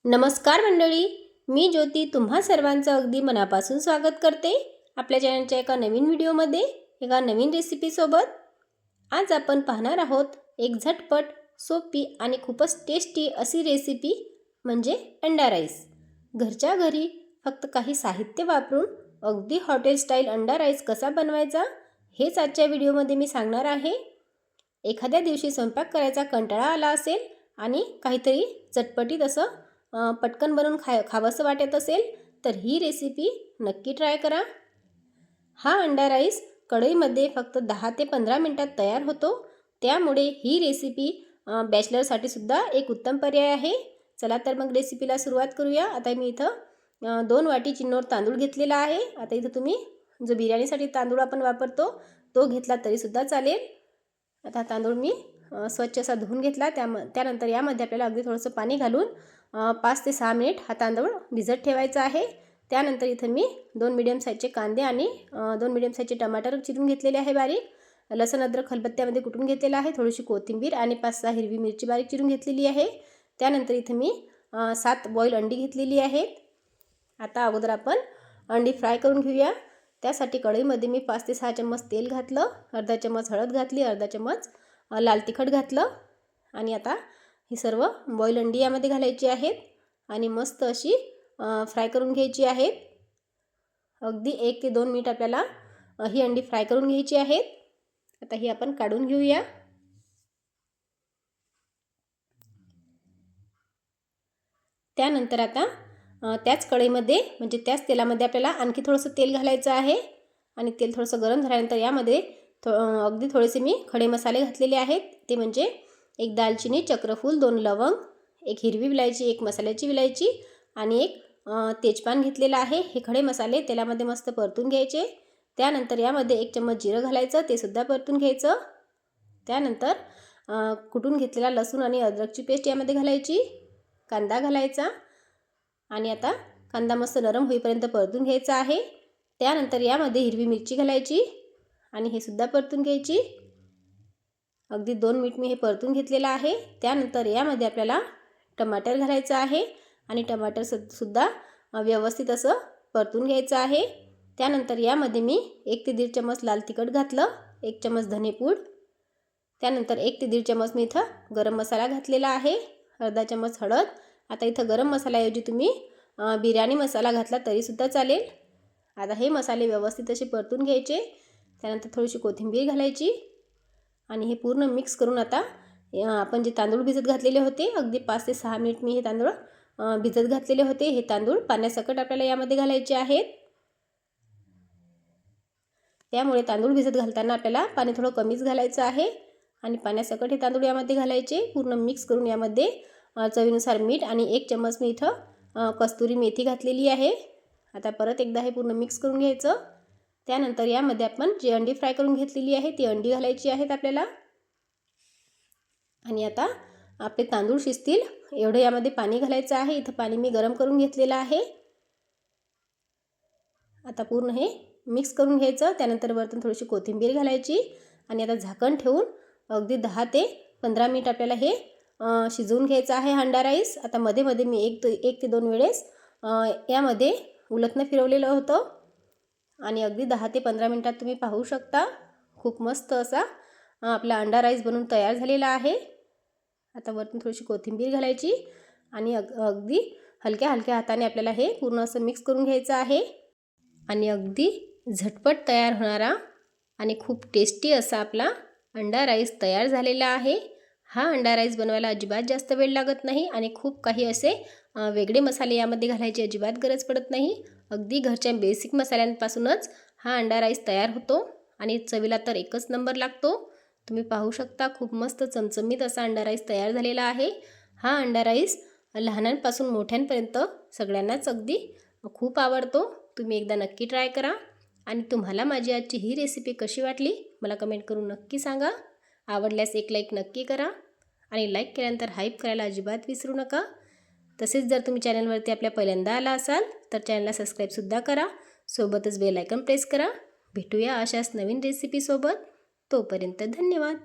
नमस्कार मंडळी, मी ज्योती तुम्हा सर्वांचं अगदी मनापासून स्वागत करते आपल्या चॅनलच्या एका नवीन व्हिडिओमध्ये, एका नवीन रेसिपीसोबत। आज आपण पाहणार आहोत एक झटपट, सोपी आणि खूपच टेस्टी अशी रेसिपी म्हणजे अंडा राईस। घरच्या घरी फक्त काही साहित्य वापरून अगदी हॉटेल स्टाईल अंडा राईस कसा बनवायचा हेच आजच्या व्हिडिओमध्ये मी सांगणार आहे। एखाद्या दिवशी स्वयंपाक करायचा कंटाळा आला असेल आणि काहीतरी चटपटीत असं पटकन बनवून खावंसं वाटत असेल तर ही रेसिपी नक्की ट्राय करा। हा अंडा राईस कढईमध्ये फक्त 10 ते 15 मिनिटात तयार होतो, त्यामुळे ही रेसिपी बॅचलरसाठी सुद्धा एक उत्तम पर्याय आहे। चला तर मग रेसिपीला सुरुवात करूया। आता मी इथं 2 वाटी चिन्नोर तांदूळ घेतलेला आहे। आता इथं तुम्ही जो बिर्याणीसाठी तांदूळ आपण वापरतो तो घेतला तरी सुद्धा चालेल। आता तांदूळ मी स्वच्छ असा धुवून घेतला। त्यानंतर यामध्ये आपल्याला अगदी थोडंसं पाणी घालून 5 ते 6 मिनिट हा तांदूळ भिजत ठेवायचा आहे। त्यानंतर इथं मी 2 मीडियम साईजचे कांदे आणि 2 मीडियम साईजचे टमाटर चिरून घेतलेले आहे बारीक। लसूण अद्रक खलबत्त्यामध्ये कुटून घेतलेला आहे। थोडीशी कोथिंबीर आणि 5-6 हिरवी मिरची बारीक चिरून घेतलेली आहे। त्यानंतर इथं मी 7 बॉईल अंडी घेतलेली आहेत। आता अगोदर आपण अंडी फ्राय करून घेऊया। त्यासाठी कढईमध्ये मी 5 ते 6 चम्मच तेल घातलं, अर्धा चम्मच हळद घातली, अर्धा चम्मच लाल तिखट घातलं आणि आता ही सर्व बॉईल अंडी यामध्ये घालायची आहेत आणि मस्त अशी फ्राय करून घ्यायची आहेत। अगदी 1 ते 2 मिनिट आपल्याला ही अंडी फ्राय करून घ्यायची आहेत। आता ही आपण काढून घेऊया। त्यानंतर आता त्याच कढईमध्ये म्हणजे त्याच तेलामध्ये आपल्याला आणखी थोडंसं तेल घालायचं आहे आणि तेल थोडंसं गरम झाल्यानंतर यामध्ये अगदी थोडेसे मी खडे मसाले घातलेले आहेत। ते म्हणजे एक दालचिनी, चक्रफूल, 2 लवंग, एक हिरवी विलायची, एक मसाल्याची विलायची आणि एक तेजपान घेतलेला आहे। हे खडे मसाले तेलामध्ये मस्त परतून घ्यायचे। त्यानंतर यामध्ये 1 चम्मच जिरं घालायचं, ते सुद्धा परतून घ्यायचं। त्यानंतर कुटून घेतलेला लसूण आणि अद्रकची पेस्ट यामध्ये घालायची, कांदा घालायचा आणि आता कांदा मस्त नरम होईपर्यंत परतून घ्यायचा आहे। त्यानंतर यामध्ये हिरवी मिरची घालायची आणि हे सुद्धा परतून घ्यायची। अगदी 2 मिनिट मी हे परतून घेतलेलं आहे। त्यानंतर यामध्ये आपल्याला टमाटर घालायचं आहे आणि टमाटर सुद्धा व्यवस्थित असं परतून घ्यायचं आहे। त्यानंतर यामध्ये मी 1 ते 1.5 चम्मच लाल तिखट घातलं, 1 चम्मच धनेपूड, त्यानंतर 1 ते 1.5 चम्मच मी इथं गरम मसाला घातलेला आहे, अर्धा चम्मच हळद। आता इथं गरम मसाल्याऐवजी तुम्ही बिर्याणी मसाला घातला तरी सुद्धा चालेल। आता हे मसाले व्यवस्थित असे परतून घ्यायचे। त्यानंतर थोडीशी कोथिंबीर घालायची आणि हे पूर्ण मिक्स करून आता आपण जे तांदूळ भिजत घातलेले होते, अगदी 5 ते 6 मिनिट मी हे तांदूळ भिजत घातलेले होते, हे तांदूळ पाण्यासकट आपल्याला यामध्ये घालायचे आहेत। त्यामुळे तांदूळ भिजत घालताना आपल्याला पाणी थोडं कमीच घालायचं आहे आणि पाण्यासकट हे तांदूळ यामध्ये घालायचे। पूर्ण मिक्स करून यामध्ये चवीनुसार मीठ आणि 1 चम्मच मी इथं कस्तुरी मेथी घातलेली आहे। आता परत एकदा हे पूर्ण मिक्स करून घ्यायचं। त्यानंतर यामध्ये आपण जी अंडी फ्राय करून घेतलेली आहे ती अंडी घालायची आहेत आपल्याला आणि आता आपले तांदूळ शिजतील एवढं यामध्ये पाणी घालायचं आहे। इथं पाणी मी गरम करून घेतलेलं आहे। आता पूर्ण हे मिक्स करून घ्यायचं। त्यानंतर वरतून थोडीशी कोथिंबीर घालायची आणि आता झाकण ठेवून अगदी 10 ते 15 मिनिट आपल्याला हे शिजवून घ्यायचं आहे अंडा राईस। आता मध्ये मध्ये मी 1 ते 2 वेळेस यामध्ये उलटणं फिरवलेलं होतं आणि अगदी 10 ते 15 मिनिटात तुम्ही पाहू शकता खूप मस्त असा आपला अंडा राईस बनून तयार झालेला आहे। आता वरतून थोडीशी कोथिंबीर घालायची आणि अगदी हलक्या हलक्या हाताने आपल्याला हे पूर्ण असं मिक्स करून घ्यायचं आहे आणि अगदी झटपट तयार होणारा आणि खूप टेस्टी असा आपला अंडा राईस तयार झालेला आहे। हा अंडा राईस बनवायला अजिबात जास्त वेळ लागत नाही आणि खूप काही असे वेगळे मसाले यामध्ये घालायची अजिबात गरज पडत नाही। अगदी घरच्या बेसिक मसाल्यांपासूनच हा अंडा राईस तयार होतो आणि चवीला तर एकच नंबर लागतो। तुम्ही पाहू शकता खूप मस्त चमचमीत असा अंडा राईस तयार झालेला आहे। हा अंडा राईस लहानांपासून मोठ्यांपर्यंत सगळ्यांनाच अगदी खूप आवडतो। तुम्ही एकदा नक्की ट्राय करा आणि तुम्हाला माझी आजची ही रेसिपी कशी वाटली मला कमेंट करून नक्की सांगा। आवडल्यास एक लाईक नक्की करा आणि लाईक केल्यानंतर हाईप करायला अजिबात विसरू नका। तसेच जर तुम्ही चॅनलवरती आपल्या पहिल्यांदा आला असाल तर चॅनलला सबस्क्राईबसुद्धा करा, सोबतच बेल आयकॉन प्रेस करा। भेटूया अशाच नवीन रेसिपीसोबत, तोपर्यंत धन्यवाद।